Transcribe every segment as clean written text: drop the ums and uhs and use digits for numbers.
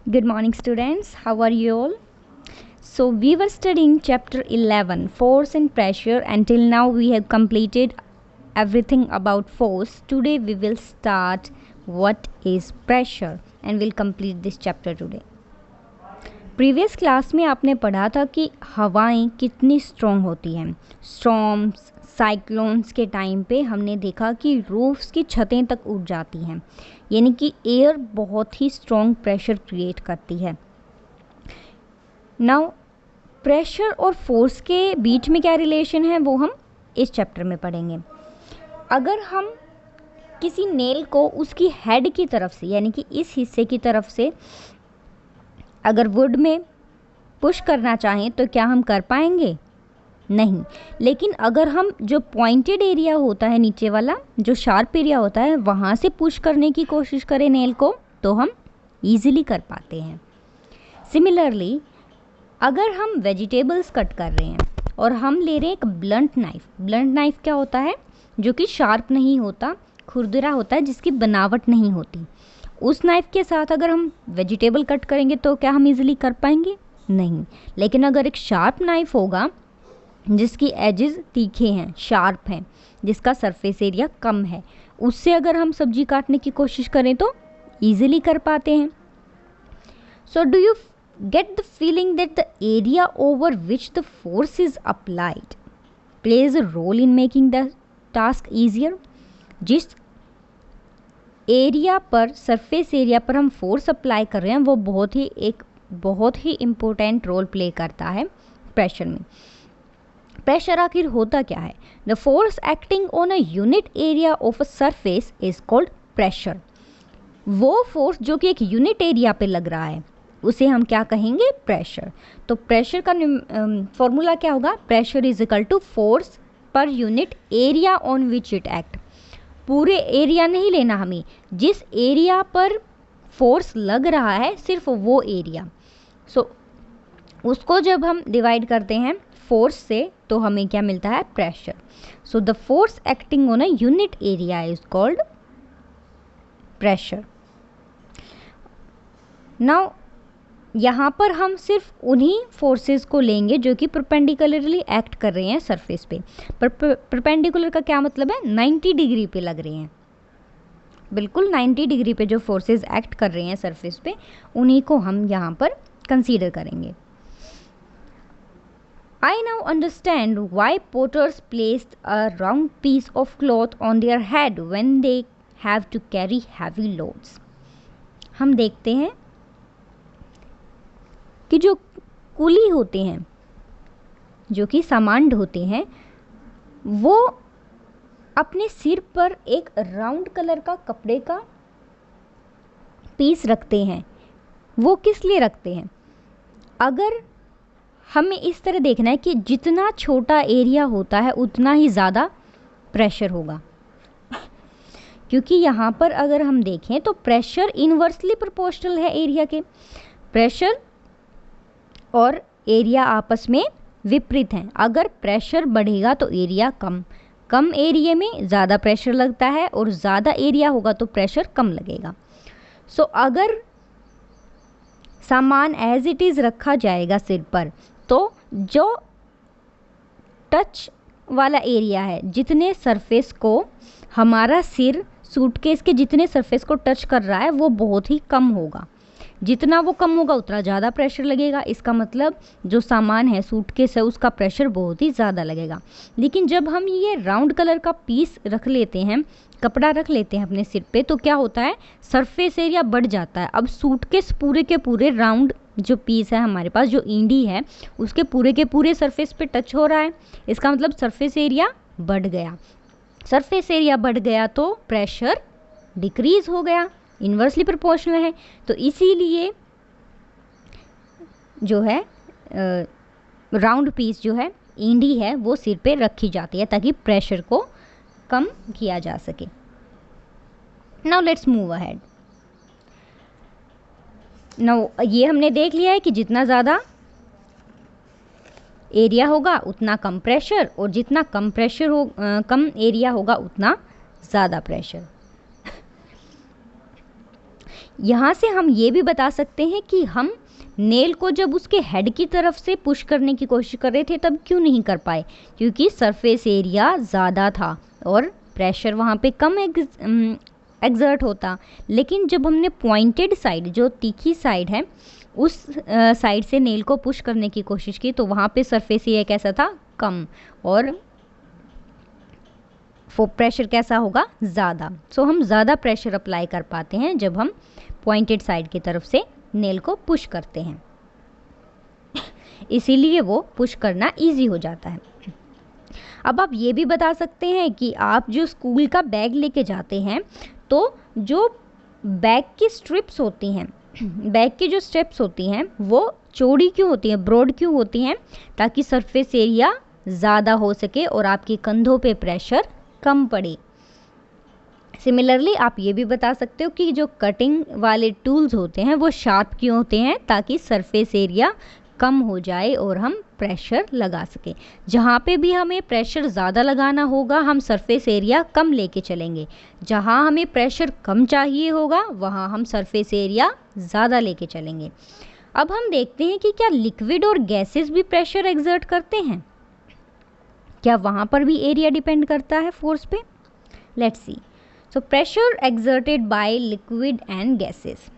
Good morning, students. How are you all? So we were studying chapter 11, force and pressure. Until now we have completed everything about force. Today we will start what is pressure and we'll complete this chapter today. Previous class में आपने पढ़ा था कि हवाएं कितनी strong होती हैं. Storms, cyclones के टाइम पे हमने देखा कि रूफ्स की छतें तक उड़ जाती हैं, यानी कि एयर बहुत ही स्ट्रॉन्ग प्रेशर क्रिएट करती है. नाउ प्रेशर और फोर्स के बीच में क्या रिलेशन है वो हम इस चैप्टर में पढ़ेंगे. अगर हम किसी नेल को उसकी हेड की तरफ से, यानी कि इस हिस्से की तरफ से अगर वुड में पुश करना चाहें तो क्या हम कर पाएंगे? नहीं. लेकिन अगर हम जो पॉइंटेड एरिया होता है, नीचे वाला जो शार्प एरिया होता है, वहाँ से पुश करने की कोशिश करें नेल को तो हम ईजिली कर पाते हैं. सिमिलरली अगर हम वेजिटेबल्स कट कर रहे हैं और हम ले रहे हैं एक ब्लंट नाइफ. ब्लंट नाइफ क्या होता है? जो कि शार्प नहीं होता, खुरदुरा होता है, जिसकी बनावट नहीं होती. उस नाइफ के साथ अगर हम वेजिटेबल कट करेंगे तो क्या हम इजीली कर पाएंगे? नहीं. लेकिन अगर एक शार्प नाइफ होगा जिसकी एजेस तीखे हैं, शार्प हैं, जिसका सरफेस एरिया कम है, उससे अगर हम सब्जी काटने की कोशिश करें तो इजीली कर पाते हैं. So do you get the feeling that the area over which the force is applied plays a role in making the task easier? जिस एरिया पर, सरफेस एरिया पर हम फोर्स अप्लाई कर रहे हैं वो बहुत ही इम्पोर्टेंट रोल प्ले करता है प्रेशर में. प्रेशर आखिर होता क्या है? The force acting on a unit area of a surface is called pressure. वो फोर्स जो कि एक यूनिट एरिया पे लग रहा है उसे हम क्या कहेंगे? प्रेशर. तो प्रेशर का फॉर्मूला क्या होगा? Pressure is equal to force per unit area on which it act. पूरे एरिया नहीं लेना हमें, जिस एरिया पर फोर्स लग रहा है सिर्फ वो एरिया. सो उसको जब हम डिवाइड करते हैं फोर्स से तो हमें क्या मिलता है? Pressure. So the force acting on a unit area is called pressure. Now यहाँ पर हम सिर्फ उन्हीं फोर्सेस को लेंगे जो कि परपेंडिकुलरली एक्ट कर रहे हैं सरफेस पे. परपेंडिकुलर का क्या मतलब है? 90 डिग्री पे लग रहे हैं. बिल्कुल 90 डिग्री पे जो फोर्सेस एक्ट कर रहे हैं सरफेस पे, उन्हीं को हम यहाँ पर कंसीडर करेंगे. I now understand why potters placed a round piece of cloth on their head when they have to carry heavy loads. हम देखते हैं कि जो कुली होते हैं, जो कि सामान ढोते हैं, वो अपने सिर पर एक राउंड कलर का कपड़े का पीस रखते हैं. वो किस लिए रखते हैं? अगर हमें इस तरह देखना है कि जितना छोटा एरिया होता है उतना ही ज़्यादा प्रेशर होगा. क्योंकि यहाँ पर अगर हम देखें तो प्रेशर इनवर्सली प्रोपोर्शनल है एरिया के. प्रेशर और एरिया आपस में विपरीत हैं. अगर प्रेशर बढ़ेगा तो एरिया कम एरिया में ज़्यादा प्रेशर लगता है, और ज़्यादा एरिया होगा तो प्रेशर कम लगेगा. सो अगर सामान एज इट इज़ रखा जाएगा सिर पर, तो जो टच वाला एरिया है, जितने सरफेस को हमारा सिर सूटकेस के जितने सरफेस को टच कर रहा है वो बहुत ही कम होगा. जितना वो कम होगा उतना ज़्यादा प्रेशर लगेगा. इसका मतलब जो सामान है, सूटकेस है, उसका प्रेशर बहुत ही ज़्यादा लगेगा. लेकिन जब हम ये राउंड कलर का पीस रख लेते हैं, कपड़ा रख लेते हैं अपने सिर पे, तो क्या होता है? सरफेस एरिया बढ़ जाता है. अब सूटकेस पूरे के पूरे राउंड जो पीस है हमारे पास, जो इंडी है, उसके पूरे के पूरे सरफेस पे टच हो रहा है. इसका मतलब सरफेस एरिया बढ़ गया. सरफेस एरिया बढ़ गया तो प्रेशर डिक्रीज हो गया, इन्वर्सली प्रोपोर्शनल है. तो इसीलिए जो है राउंड पीस जो है, इंडी है, वो सिर पे रखी जाती है ताकि प्रेशर को कम किया जा सके. Now let's move ahead. Now ये हमने देख लिया है कि जितना ज़्यादा एरिया होगा उतना कम प्रेशर, और जितना कम प्रेशर हो कम एरिया होगा उतना ज़्यादा प्रेशर. यहाँ से हम ये भी बता सकते हैं कि हम नेल को जब उसके हेड की तरफ से पुश करने की कोशिश कर रहे थे तब क्यों नहीं कर पाए, क्योंकि सरफेस एरिया ज़्यादा था और प्रेशर वहाँ पे कम एग्जर्ट होता। लेकिन जब हमने पॉइंटेड साइड, जो तीखी साइड है, उस साइड से नेल को पुश करने की कोशिश की तो वहाँ पे सरफेस एरिया कैसा था, कम, और प्रेशर कैसा होगा, ज़्यादा। सो हम ज़्यादा प्रेशर अप्लाई कर पाते हैं जब हम पॉइंटेड साइड की तरफ से नेल को पुश करते हैं, इसीलिए वो पुश करना इजी हो जाता है। अब आप ये भी बता सकते हैं कि आप जो स्कूल का बैग लेके जाते हैं तो जो बैग की स्ट्रिप्स होती हैं, बैग की जो स्ट्रिप्स होती हैं वो चौड़ी क्यों होती हैं, ब्रॉड क्यों होती हैं, ताकि सरफेस एरिया ज़्यादा हो सके और आपके कंधों पे प्रेशर कम पड़े। सिमिलरली आप ये भी बता सकते हो कि जो कटिंग वाले टूल्स होते हैं वो शार्प क्यों होते हैं, ताकि सरफेस एरिया कम हो जाए और हम प्रेशर लगा सकें। जहाँ पे भी हमें प्रेशर ज़्यादा लगाना होगा हम सरफेस एरिया कम लेके चलेंगे, जहाँ हमें प्रेशर कम चाहिए होगा वहाँ हम सरफेस एरिया ज़्यादा लेके चलेंगे। अब हम देखते हैं कि क्या लिक्विड और गैसेस भी प्रेशर एक्सर्ट करते हैं, क्या वहाँ पर भी एरिया डिपेंड करता है फोर्स पे। Let's see. So pressure exerted by liquid and gases.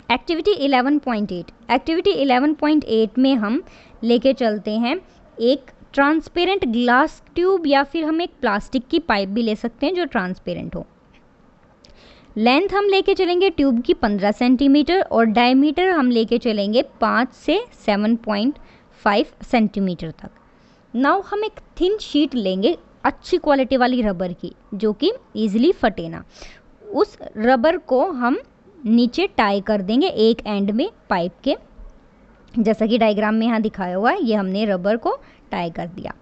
Activity 11.8। Activity 11.8 में हम लेके चलते हैं एक ट्रांसपेरेंट ग्लास ट्यूब, या फिर हम एक प्लास्टिक की पाइप भी ले सकते हैं जो ट्रांसपेरेंट हो। लेंथ हम लेके चलेंगे ट्यूब की 15 सेंटीमीटर और डायमीटर हम लेके चलेंगे 5 से 7.5 सेंटीमीटर तक। नाउ हम एक थिन शीट लेंगे अच्छी क्वालिटी वाली रबर की, जो कि ईजिली फटे ना। उस रबर को हम नीचे टाई कर देंगे एक एंड में पाइप के, जैसा कि डायग्राम में यहाँ दिखाया हुआ है। ये हमने रबर को टाई कर दिया।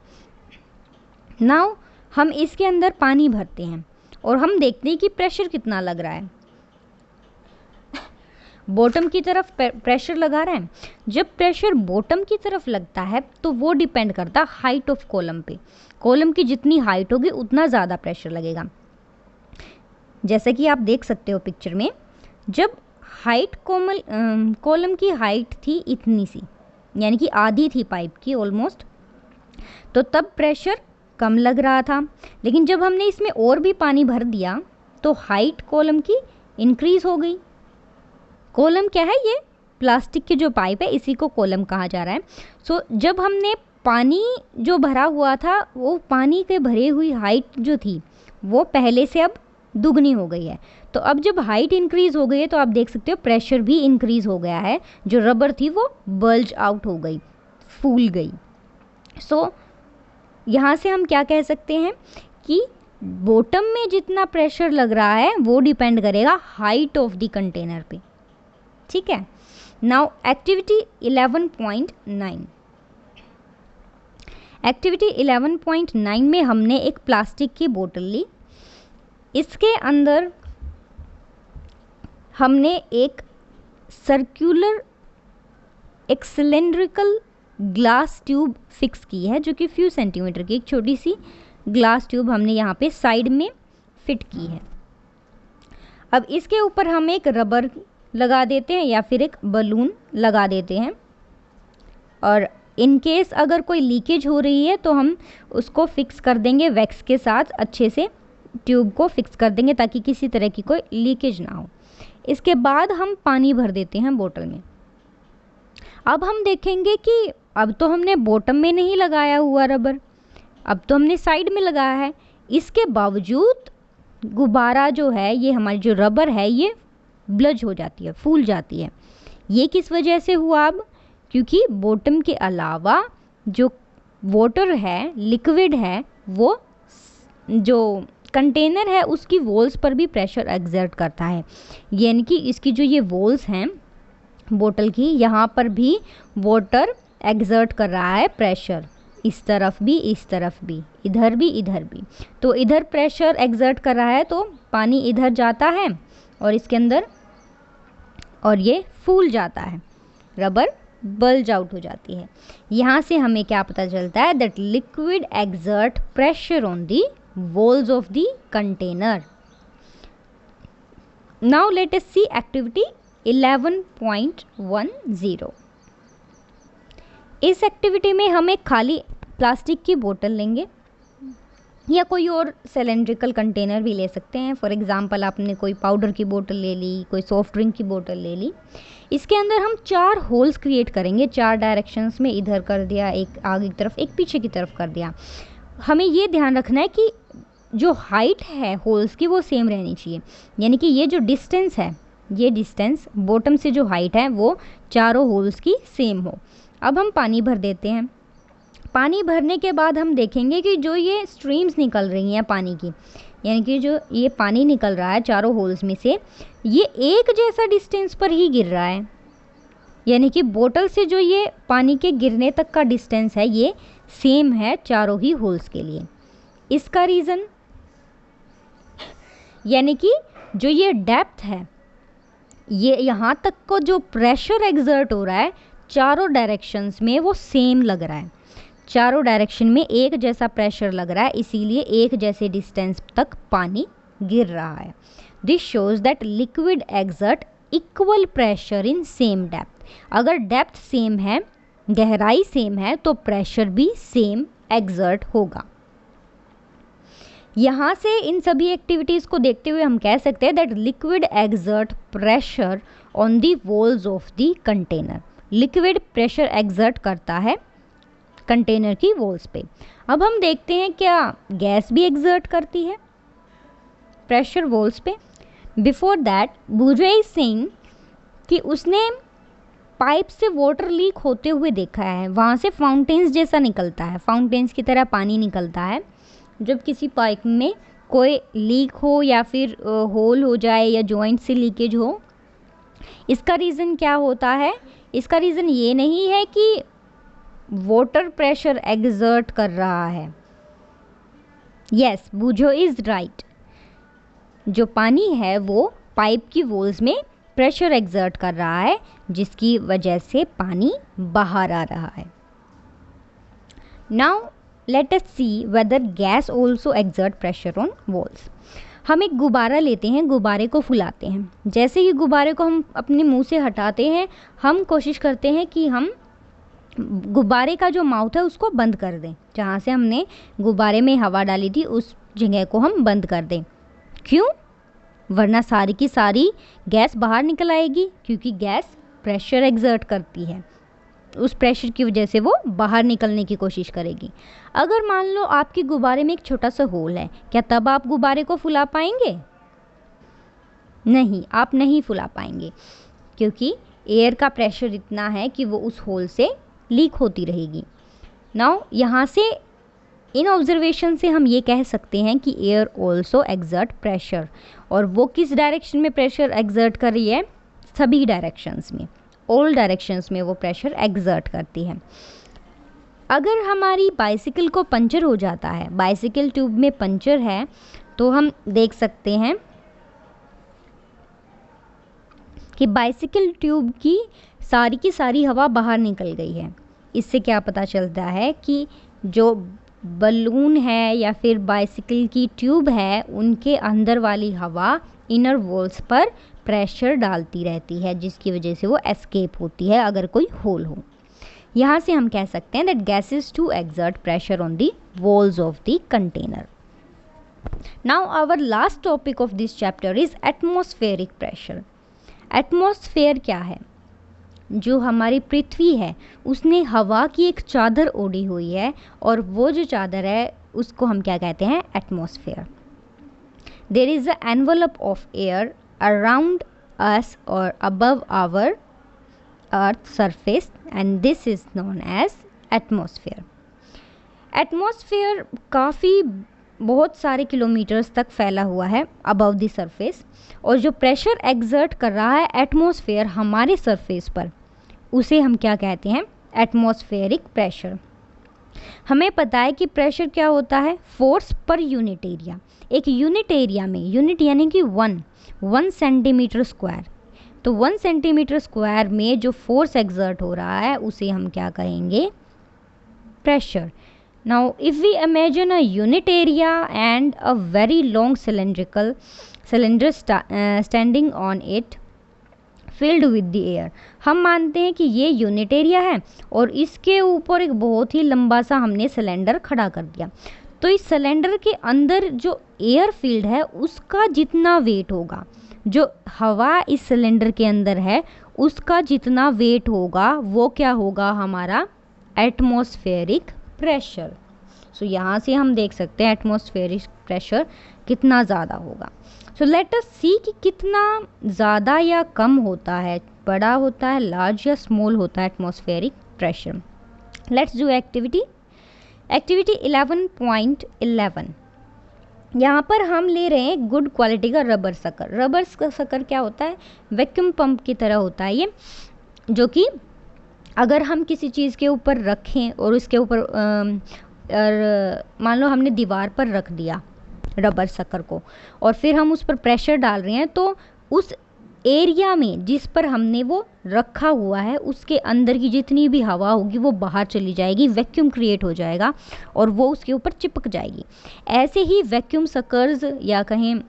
नाउ हम इसके अंदर पानी भरते हैं और हम देखते हैं कि प्रेशर कितना लग रहा है। बॉटम की तरफ प्रेशर लगा रहा है। जब प्रेशर बॉटम की तरफ लगता है तो वो डिपेंड करता है हाइट ऑफ कॉलम पे। कॉलम की जितनी हाइट होगी उतना ज़्यादा प्रेशर लगेगा। जैसे कि आप देख सकते हो पिक्चर में, जब हाइट कॉलम की हाइट थी इतनी सी, यानी कि आधी थी पाइप की ऑलमोस्ट, तो तब प्रेशर कम लग रहा था। लेकिन जब हमने इसमें और भी पानी भर दिया तो हाइट कॉलम की इंक्रीज हो गई। कॉलम क्या है, ये प्लास्टिक की जो पाइप है इसी को कॉलम कहा जा रहा है। सो जब हमने पानी जो भरा हुआ था, वो पानी के भरे हुई हाइट जो थी वो पहले से अब दुगनी हो गई है। तो अब जब हाइट इंक्रीज हो गई है तो आप देख सकते हो प्रेशर भी इंक्रीज हो गया है। जो रबर थी वो बल्ज आउट हो गई, फूल गई। सो यहाँ से हम क्या कह सकते हैं कि बॉटम में जितना प्रेशर लग रहा है वो डिपेंड करेगा हाइट ऑफ द कंटेनर पे। ठीक है। Now activity 11.9। एक्टिविटी 11.9 में हमने एक प्लास्टिक की बोतल ली। इसके अंदर हमने एक सर्कुलर एक सिलेंड्रिकल ग्लास ट्यूब फिक्स की है, जो कि फ्यू सेंटीमीटर की एक छोटी सी ग्लास ट्यूब हमने यहाँ पे साइड में फिट की है। अब इसके ऊपर हम एक रबर लगा देते हैं या फिर एक बलून लगा देते हैं, और इन केस अगर कोई लीकेज हो रही है तो हम उसको फिक्स कर देंगे वैक्स के साथ, अच्छे से ट्यूब को फिक्स कर देंगे ताकि किसी तरह की कोई लीकेज ना हो। इसके बाद हम पानी भर देते हैं बोतल में। अब हम देखेंगे कि अब तो हमने बॉटम में नहीं लगाया हुआ रबर, अब तो हमने साइड में लगाया है। इसके बावजूद गुब्बारा जो है, ये हमारी जो रबर है, ये ब्लज हो जाती है, फूल जाती है। ये किस वजह से हुआ? अब क्योंकि बॉटम के अलावा जो वाटर है, लिक्विड है, वो जो कंटेनर है उसकी वॉल्स पर भी प्रेशर एक्सर्ट करता है। यानी कि इसकी जो ये वॉल्स हैं बोतल की, यहाँ पर भी वाटर एक्सर्ट कर रहा है प्रेशर, इस तरफ भी, इस तरफ भी, इधर भी, इधर भी। तो इधर प्रेशर एक्सर्ट कर रहा है तो पानी इधर जाता है और इसके अंदर, और ये फूल जाता है, रबर बल्ज आउट हो जाती है। यहाँ से हमें क्या पता चलता है? That liquid exert pressure on the walls of the container. Now let us see activity 11.10. इस एक्टिविटी में हम एक खाली प्लास्टिक की बोतल लेंगे या कोई और सिलेंड्रिकल कंटेनर भी ले सकते हैं। फॉर एग्जांपल आपने कोई पाउडर की बोतल ले ली, कोई सॉफ्ट ड्रिंक की बोतल ले ली। इसके अंदर हम 4 होल्स क्रिएट करेंगे, 4 डायरेक्शंस में, इधर कर दिया, एक आगे की तरफ, एक पीछे की तरफ कर दिया। हमें ये ध्यान रखना है कि जो हाइट है होल्स की वो सेम रहनी चाहिए, यानी कि ये जो डिस्टेंस है, ये डिस्टेंस बॉटम से जो हाइट है वो चारों होल्स की सेम हो। अब हम पानी भर देते हैं। पानी भरने के बाद हम देखेंगे कि जो ये स्ट्रीम्स निकल रही हैं पानी की, यानी कि जो ये पानी निकल रहा है चारों होल्स में से, ये एक जैसा डिस्टेंस पर ही गिर रहा है, यानी कि बोतल से जो ये पानी के गिरने तक का डिस्टेंस है ये सेम है चारों ही होल्स के लिए। इसका रीज़न यानी कि जो ये डेप्थ है, ये यहाँ तक को जो प्रेशर एक्सर्ट हो रहा है चारों डायरेक्शंस में वो सेम लग रहा है, चारों डायरेक्शन में एक जैसा प्रेशर लग रहा है, इसीलिए एक जैसे डिस्टेंस तक पानी गिर रहा है। This shows that liquid exert equal pressure in same depth. अगर डेप्थ सेम है, गहराई सेम है, तो प्रेशर भी सेम एक्सर्ट होगा। यहाँ से इन सभी एक्टिविटीज़ को देखते हुए हम कह सकते हैं that liquid exert pressure on the walls of the container. Liquid pressure exert करता है कंटेनर की वॉल्स पे। अब हम देखते हैं क्या गैस भी एक्सर्ट करती है प्रेशर वॉल्स पे। Before that Burje is saying कि उसने पाइप से वाटर लीक होते हुए देखा है, वहाँ से फाउंटेन्स जैसा निकलता है, फाउंटेन्स की तरह पानी निकलता है जब किसी पाइप में कोई लीक हो या फिर होल हो जाए या जॉइंट से लीकेज हो। इसका रीज़न क्या होता है? इसका रीज़न ये नहीं है कि वाटर प्रेशर एक्सर्ट कर रहा है। यस, बुझो इज़ राइट। जो पानी है वो पाइप की वॉल्स में प्रेशर एक्सर्ट कर रहा है, जिसकी वजह से पानी बाहर आ रहा है। Now let us see whether gas also exert pressure on walls. हम एक गुब्बारा लेते हैं, गुब्बारे को फुलाते हैं। जैसे ही गुब्बारे को हम अपने मुंह से हटाते हैं, हम कोशिश करते हैं कि हम गुब्बारे का जो माउथ है उसको बंद कर दें, जहाँ से हमने गुब्बारे में हवा डाली थी उस जगह को हम बंद कर दें। क्यों? वरना सारी की सारी गैस बाहर निकल आएगी, क्योंकि गैस प्रेशर एक्सर्ट करती है, उस प्रेशर की वजह से वो बाहर निकलने की कोशिश करेगी। अगर मान लो आपके गुब्बारे में एक छोटा सा होल है, क्या तब आप गुब्बारे को फुला पाएंगे? नहीं, आप नहीं फुला पाएंगे, क्योंकि एयर का प्रेशर इतना है कि वो उस होल से लीक होती रहेगी। नाउ यहाँ से इन ऑब्जर्वेशन से हम ये कह सकते हैं कि एयर ऑल्सो एक्सर्ट प्रेशर, और वो किस डायरेक्शन में प्रेशर एक्सर्ट कर रही है? सभी डायरेक्शंस में, ऑल डायरेक्शंस में वो प्रेशर एक्सर्ट करती है। अगर हमारी बाइसिकल को पंचर हो जाता है, बाइसिकल ट्यूब में पंचर है, तो हम देख सकते हैं कि बाइसिकल ट्यूब की सारी हवा बाहर निकल गई है। इससे क्या पता चलता है कि जो बलून है या फिर बाइसिकल की ट्यूब है, उनके अंदर वाली हवा इनर वॉल्स पर प्रेशर डालती रहती है, जिसकी वजह से वो एस्केप होती है अगर कोई होल हो। यहाँ से हम कह सकते हैं that gases to exert pressure on the walls of the container. Now our last topic of this chapter is atmospheric pressure. Atmosphere क्या है? जो हमारी पृथ्वी है उसने हवा की एक चादर ओढ़ी हुई है, और वो जो चादर है उसको हम क्या कहते हैं? Atmosphere. There is a envelope of air around us और above our earth surface, and this is known as atmosphere. Atmosphere काफ़ी बहुत सारे किलोमीटर्स तक फैला हुआ है अबव द सरफेस, और जो प्रेशर एक्सर्ट कर रहा है एटमॉस्फेयर हमारे सरफेस पर, उसे हम क्या कहते हैं? Atmospheric pressure. हमें पता है कि प्रेशर क्या होता है? Force per unit area. एक यूनिट एरिया में, यूनिट यानी कि 1 सेंटीमीटर स्क्वायर, तो 1 सेंटीमीटर स्क्वायर में जो फोर्स एक्सर्ट हो रहा है उसे हम क्या कहेंगे? Pressure. Now if we imagine a unit area and a very long cylinder standing on it filled with the air, हम मानते हैं कि ये यूनिट एरिया है और इसके ऊपर एक बहुत ही लंबा सा हमने सिलेंडर खड़ा कर दिया। तो इस सिलेंडर के अंदर जो एयर फील्ड है उसका जितना वेट होगा, जो हवा इस सिलेंडर के अंदर है उसका जितना वेट होगा वो क्या होगा, हमारा एटमॉस्फेरिक प्रेशर। सो यहाँ से हम देख सकते हैं एटमॉस्फेरिक प्रेशर कितना ज़्यादा होगा। सो लेट अस सी कि कितना ज़्यादा या कम होता है, बड़ा होता है, लार्ज या स्मॉल होता है atmospheric pressure. Let's do activity 11.11। यहाँ पर हम ले रहे हैं गुड क्वालिटी का रबर सकर। रबर सकर क्या होता है, वैक्यूम पंप की तरह होता है ये, जो कि अगर हम किसी चीज़ के ऊपर रखें और उसके ऊपर मान लो हमने दीवार पर रख दिया रबर सकर को और फिर हम उस पर प्रेशर डाल रहे हैं, तो उस एरिया में जिस पर हमने वो रखा हुआ है उसके अंदर की जितनी भी हवा होगी वो बाहर चली जाएगी, वैक्यूम क्रिएट हो जाएगा और वो उसके ऊपर चिपक जाएगी। ऐसे ही वैक्यूम सकर्स या कहें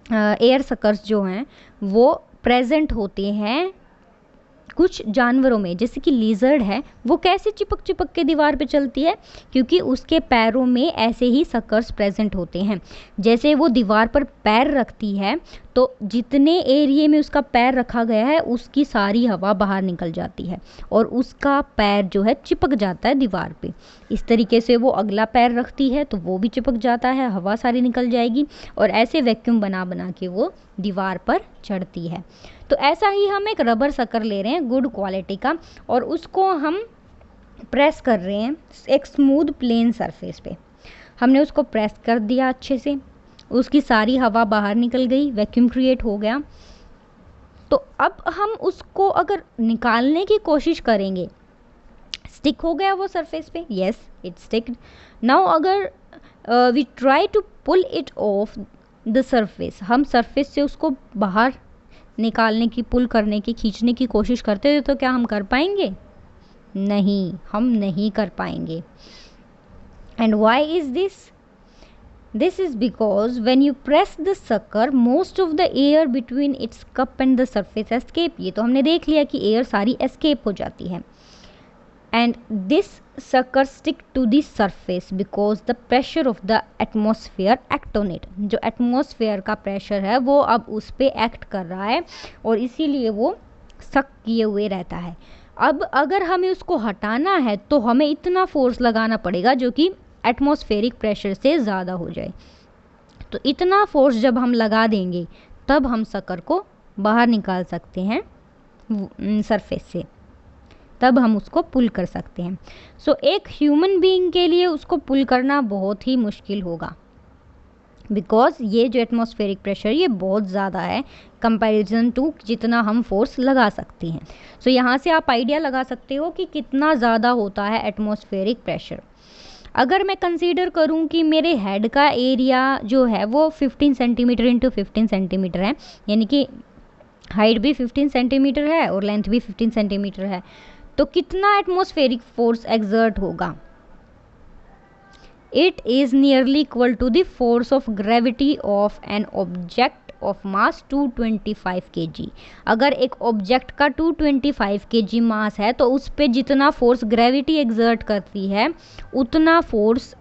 एयर सकर्स जो हैं वो प्रेजेंट होते हैं कुछ जानवरों में, जैसे कि लिजर्ड है, वो कैसे चिपक चिपक के दीवार पे चलती है, क्योंकि उसके पैरों में ऐसे ही सकर्स प्रेजेंट होते हैं। जैसे वो दीवार पर पैर रखती है तो जितने एरिया में उसका पैर रखा गया है उसकी सारी हवा बाहर निकल जाती है और उसका पैर जो है चिपक जाता है दीवार पे। इस तरीके से वो अगला पैर रखती है तो वो भी चिपक जाता है, हवा सारी निकल जाएगी और ऐसे वैक्यूम बना बना के वो दीवार पर चढ़ती है। तो ऐसा ही हम एक रबर सकर ले रहे हैं गुड क्वालिटी का और उसको हम प्रेस कर रहे हैं एक स्मूथ प्लेन सरफेस पे। हमने उसको प्रेस कर दिया अच्छे से, उसकी सारी हवा बाहर निकल गई, वैक्यूम क्रिएट हो गया। तो अब हम उसको अगर निकालने की कोशिश करेंगे, स्टिक हो गया वो सरफेस पे, यस इट स्टिक्ड। नाउ अगर we try to pull it off the surface, हम सरफेस से उसको बाहर निकालने की, पुल करने की, खींचने की कोशिश करते हैं, तो क्या हम कर पाएंगे? नहीं, हम नहीं कर पाएंगे। And why is this? This is because when you press the sucker most of the air between its cup and the surface escape. ये तो हमने देख लिया कि एयर सारी एस्केप हो जाती है। And this sucker stick to the surface because the pressure of the atmosphere act on it। जो एटमॉस्फेयर का प्रेशर है वो अब उस पे एक्ट कर रहा है और इसीलिए वो सक किए हुए रहता है। अब अगर हमें उसको हटाना है तो हमें इतना फोर्स लगाना पड़ेगा जो कि एटमॉस्फेरिक प्रेशर से ज़्यादा हो जाए। तो इतना फोर्स जब हम लगा देंगे तब हम सकर को बाहर निकाल सकते हैं सरफेस से, तब हम उसको पुल कर सकते हैं। सो एक ह्यूमन बीइंग के लिए उसको पुल करना बहुत ही मुश्किल होगा, बिकॉज ये जो एटमॉस्फेरिक प्रेशर ये बहुत ज़्यादा है कंपैरिजन टू जितना हम फोर्स लगा सकते हैं। सो यहाँ से आप आइडिया लगा सकते हो कि कितना ज़्यादा होता है एटमॉस्फेरिक प्रेशर। अगर मैं कंसीडर करूँ कि मेरे हेड का एरिया जो है वो 15 सेंटीमीटर इंटू 15 सेंटीमीटर है, यानी कि हाइट भी 15 सेंटीमीटर है और लेंथ भी 15 सेंटीमीटर है, तो कितना एटमॉस्फेरिक फोर्स एक्सर्ट होगा? It is nearly equal to the force of gravity of an object of mass 225 kg। अगर एक ऑब्जेक्ट का 225 kg मास है तो उस पे जितना फोर्स ग्रेविटी एक्सर्ट करती है उतना फोर्स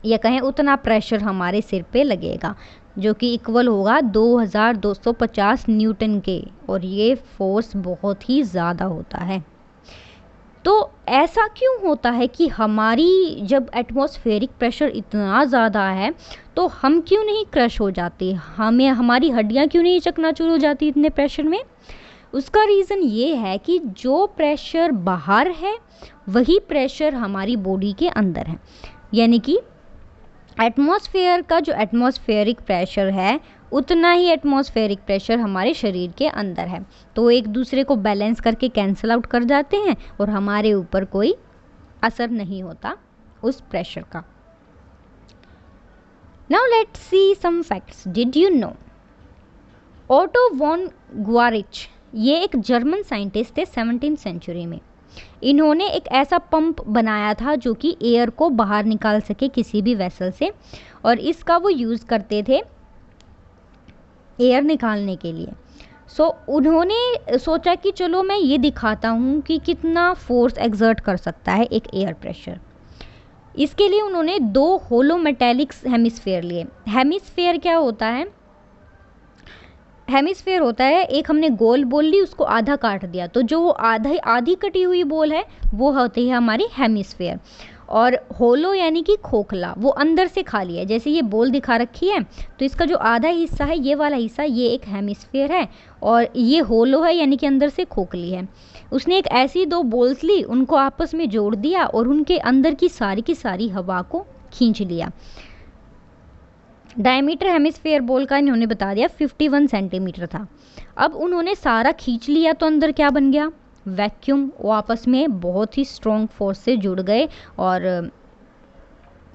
या कहें उतना प्रेशर हमारे सिर पे लगेगा, जो कि इक्वल होगा 2250 न्यूटन के, और ये फोर्स बहुत ही ज़्यादा होता है। तो ऐसा क्यों होता है कि हमारी जब एटमॉस्फेरिक प्रेशर इतना ज़्यादा है तो हम क्यों नहीं क्रश हो जाते, हमें हमारी हड्डियाँ क्यों नहीं चकनाचूर हो जाती इतने प्रेशर में? उसका रीज़न ये है कि जो प्रेशर बाहर है वही प्रेशर हमारी बॉडी के अंदर है, यानी कि एटमॉस्फेयर का जो एटमॉस्फेरिक प्रेशर है उतना ही एटमॉस्फेरिक प्रेशर हमारे शरीर के अंदर है। तो एक दूसरे को बैलेंस करके कैंसिल आउट कर जाते हैं और हमारे ऊपर कोई असर नहीं होता उस प्रेशर का। Now let's see some facts. Did you know Otto von Guericke, ये एक जर्मन साइंटिस्ट थे 17th सेंचुरी में। इन्होंने एक ऐसा पंप बनाया था जो कि एयर को बाहर निकाल सके किसी भी वेसल से, और इसका वो यूज़ करते थे एयर निकालने के लिए। उन्होंने सोचा कि चलो मैं ये दिखाता हूँ कि कितना फोर्स एक्सर्ट कर सकता है एक एयर प्रेशर। इसके लिए उन्होंने 2 होलो मेटेलिक हेमिस्फेयर लिए। हेमिस्फेयर क्या होता है? हेमिस्फेयर होता है, एक हमने गोल बॉल ली, उसको आधा काट दिया, तो जो वो आधी कटी हुई बॉल है वो होती है हमारी हेमिस्फेयर। और होलो यानी कि खोखला, वो अंदर से खाली है। जैसे ये बॉल दिखा रखी है, तो इसका जो आधा हिस्सा है, ये वाला हिस्सा, ये एक हेमिस्फेयर है, और ये होलो है यानी कि अंदर से खोखली है। उसने एक ऐसी 2 बॉल्स ली, उनको आपस में जोड़ दिया और उनके अंदर की सारी हवा को खींच लिया। डायमीटर हेमिस्फेयर बॉल का इन्होंने बता दिया 51 सेंटीमीटर था। अब उन्होंने सारा खींच लिया तो अंदर क्या बन गया? वैक्यूम। वो आपस में बहुत ही स्ट्रॉन्ग फोर्स से जुड़ गए और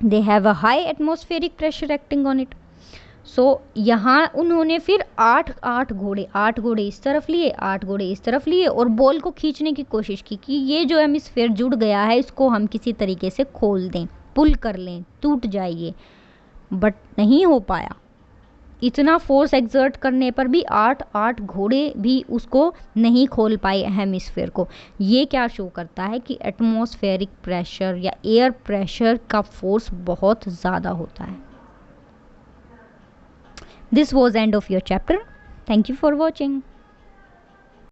they have a high atmospheric pressure acting on it. यहाँ उन्होंने फिर 8 घोड़े इस तरफ लिए, 8 घोड़े इस तरफ लिए, और बॉल को खींचने की कोशिश की कि ये जो हेमिस्फेयर जुड़ गया है इसको हम किसी तरीके से खोल दें, पुल कर लें, टूट जाइए, बट नहीं हो पाया। इतना फोर्स एक्सर्ट करने पर भी 8 घोड़े भी उसको नहीं खोल पाए हेमिस्फेयर को। ये क्या शो करता है कि एटमॉस्फेरिक प्रेशर या एयर प्रेशर का फोर्स बहुत ज़्यादा होता है। This was end of your chapter. Thank you for watching.